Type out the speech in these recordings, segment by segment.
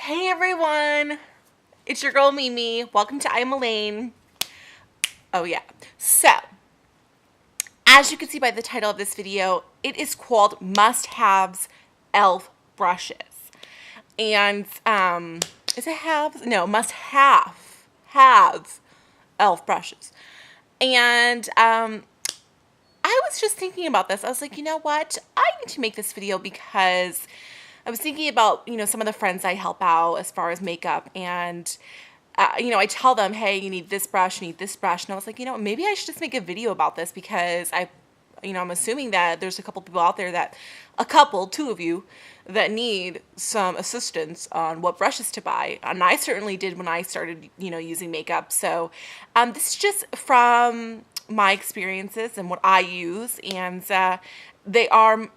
Hey everyone, it's your girl Mimi. Welcome to I'm Elaine. Oh yeah, so as you can see by the title of this video, it is called Must-Haves e.l.f. Brushes. And is it haves? No, have e.l.f. brushes. And I was just thinking about this. I was like, you know what? I need to make this video because I was thinking about, some of the friends I help out as far as makeup, and I tell them, hey, you need this brush, you need this brush. And I was like, maybe I should just make a video about this because I'm assuming that there's a couple people out there two of you, that need some assistance on what brushes to buy. And I certainly did when I started, using makeup. So this is just from my experiences and what I use. And they are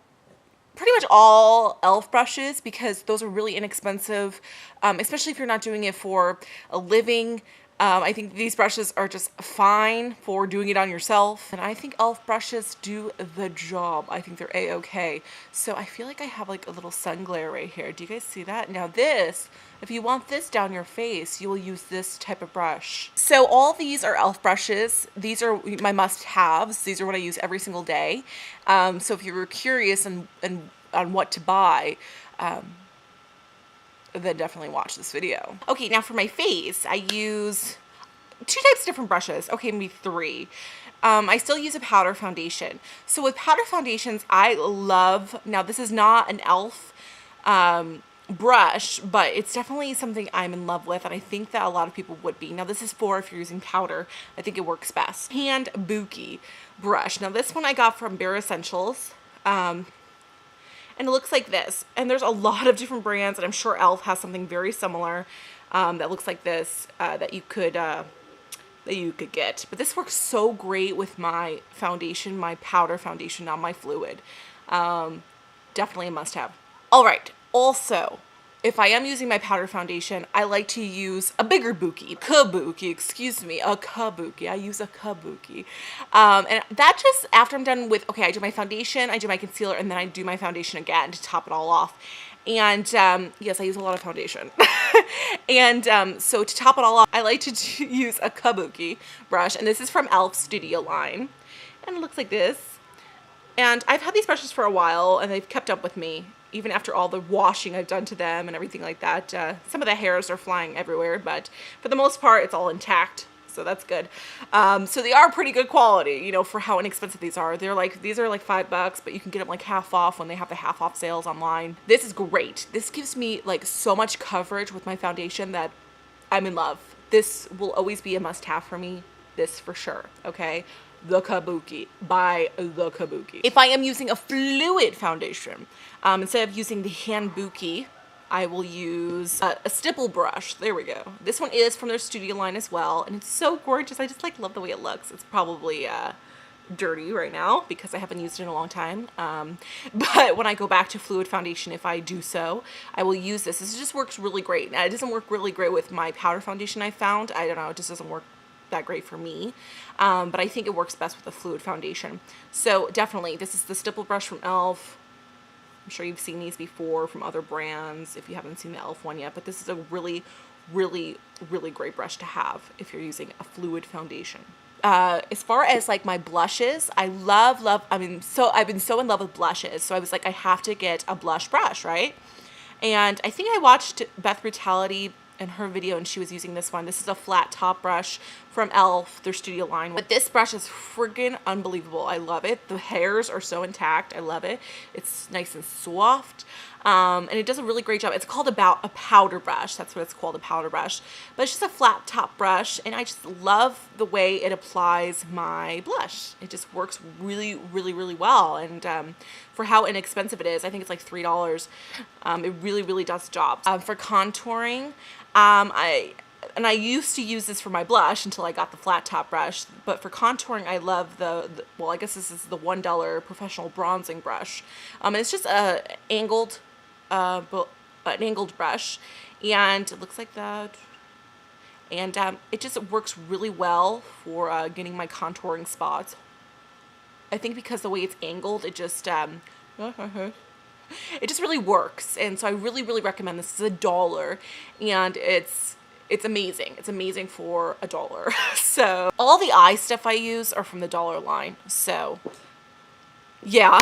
pretty much all e.l.f. brushes because those are really inexpensive, especially if you're not doing it for a living. I think these brushes are just fine for doing it on yourself. And I think e.l.f. brushes do the job. I think they're a-okay. So I feel like I have like a little sun glare right here. Do you guys see that? Now this, if you want this down your face, you will use this type of brush. So all these are e.l.f. brushes. These are my must-haves. These are what I use every single day. So if you were curious on what to buy, then definitely watch this video. Okay, now for my face, I use two types of different brushes. Okay, maybe three. I still use a powder foundation. So with powder foundations, I love, now this is not an e.l.f. Brush, but it's definitely something I'm in love with, and I think that a lot of people would be. Now this is for if you're using powder. I think it works best. Kabuki brush. Now this one I got from Bare Essentials. And it looks like this. And there's a lot of different brands, and I'm sure e.l.f. has something very similar that looks like this that you could get. But this works so great with my foundation, my powder foundation, not my fluid. Definitely a must-have. All right. Also, if I am using my powder foundation, I like to use a bigger kabuki, excuse me, a kabuki. I use a kabuki. And that just, after I'm done with, okay, I do my foundation, I do my concealer, and then I do my foundation again to top it all off. And yes, I use a lot of foundation. And so to top it all off, I like to use a kabuki brush, and this is from e.l.f. Studio line. And it looks like this. And I've had these brushes for a while, and they've kept up with me, even after all the washing I've done to them and everything like that. Some of the hairs are flying everywhere, but for the most part, it's all intact, so that's good. So they are pretty good quality, for how inexpensive these are. These are like $5, but you can get them like half off when they have the half off sales online. This is great. This gives me like so much coverage with my foundation that I'm in love. This will always be a must-have for me. This for sure, okay? The kabuki, by the kabuki. If I am using a fluid foundation, instead of using the handbuki, I will use a stipple brush. There we go. This one is from their studio line as well, and it's so gorgeous. I just love the way it looks. It's probably dirty right now because I haven't used it in a long time. But when I go back to fluid foundation, if I do so, I will use this. This just works really great. Now, it doesn't work really great with my powder foundation I found. I don't know, it just doesn't work that great for me, but I think it works best with a fluid foundation. So definitely, this is the stipple brush from e.l.f. I'm sure you've seen these before from other brands if you haven't seen the e.l.f. one yet, but this is a really, really, really great brush to have if you're using a fluid foundation. As far as like my blushes, I love, I've been so in love with blushes, so I was like, I have to get a blush brush, right? And I think I watched Beth Brutality in her video, and she was using this one. This is a flat top brush from e.l.f., their studio line. But this brush is friggin' unbelievable. I love it. The hairs are so intact. I love it. It's nice and soft. And it does a really great job. It's called a powder brush. That's what it's called, a powder brush. But it's just a flat top brush, and I just love the way it applies my blush. It just works really, really, really well. And for how inexpensive it is, I think it's like $3. It really, really does the job. For contouring, I used to use this for my blush until I got the flat top brush, but for contouring, I love well, I guess this is the $1 professional bronzing brush. And it's just an angled brush, and it looks like that. And it just works really well for getting my contouring spots. I think because the way it's angled, it just it just really works. And so I really, really recommend this. It's $1 and it's amazing. It's amazing for $1. So all the eye stuff I use are from the dollar line. So yeah,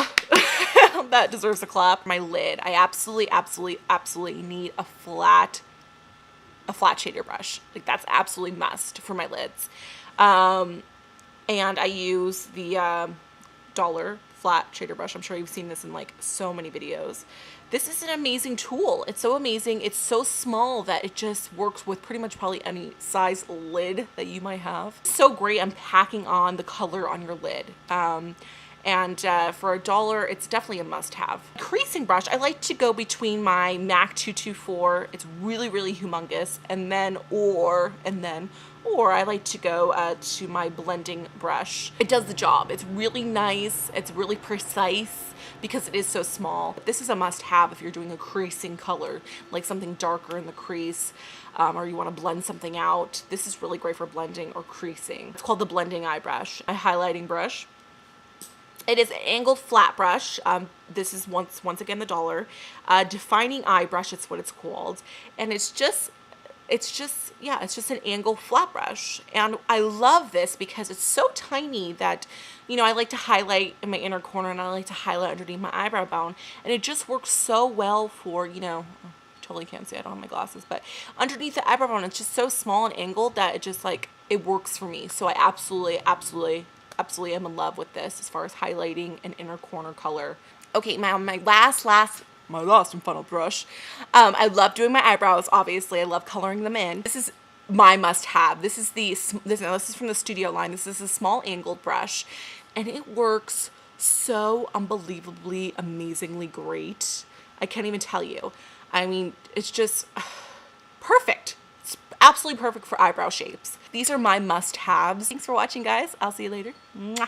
that deserves a clap. My lid, I absolutely, absolutely, absolutely need a flat shader brush. Like that's absolutely must for my lids. And I use the dollar flat shader brush. I'm sure you've seen this in like so many videos. This is an amazing tool. It's so amazing. It's so small that it just works with pretty much probably any size lid that you might have. So great on packing on the color on your lid. And for $1, it's definitely a must-have. Creasing brush, I like to go between my MAC 224. It's really, really humongous, or I like to go to my blending brush. It does the job. It's really nice. It's really precise because it is so small. This is a must-have if you're doing a creasing color, like something darker in the crease, or you want to blend something out. This is really great for blending or creasing. It's called the blending eye brush. A highlighting brush. It is an angled flat brush. This is once again $1. Defining eye brush, it's what it's called. And it's just an angled flat brush. And I love this because it's so tiny that, you know, I like to highlight in my inner corner and I like to highlight underneath my eyebrow bone. And it just works so well for, you know, totally can't see, I don't have my glasses, but underneath the eyebrow bone, it's just so small and angled that it just like, it works for me. So I absolutely am in love with this as far as highlighting an inner corner color. Okay, my last and final brush. I love doing my eyebrows, obviously. I love coloring them in. This is my must-have. This is from the Studio line. This is a small angled brush, and it works so unbelievably, amazingly great. I can't even tell you. I mean, it's just perfect. It's absolutely perfect for eyebrow shapes. These are my must-haves. Thanks for watching, guys. I'll see you later. Mwah.